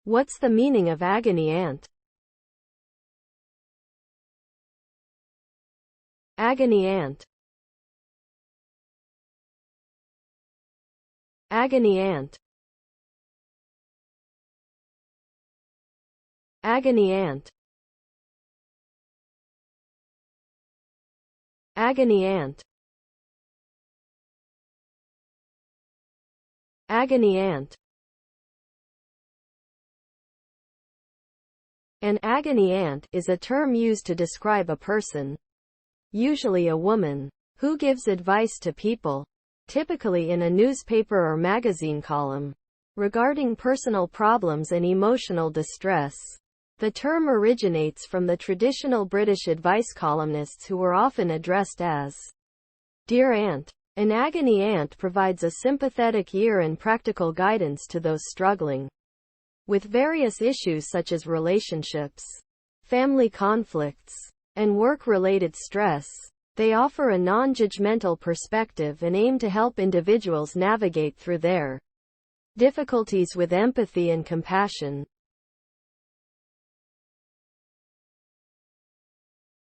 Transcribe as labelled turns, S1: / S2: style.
S1: What's the meaning of agony aunt? Agony aunt. Agony aunt. Agony aunt. Agony aunt. Agony aunt. An agony aunt is a term used to describe a person, usually a woman, who gives advice to people, typically in a newspaper or magazine column, regarding personal problems and emotional distress. The term originates from the traditional British advice columnists who were often addressed as Dear Aunt. An agony aunt provides a sympathetic ear and practical guidance to those struggling with various issues such as relationships, family conflicts, and work-related stress. They offer a non-judgmental perspective and aim to help individuals navigate through their difficulties with empathy and compassion.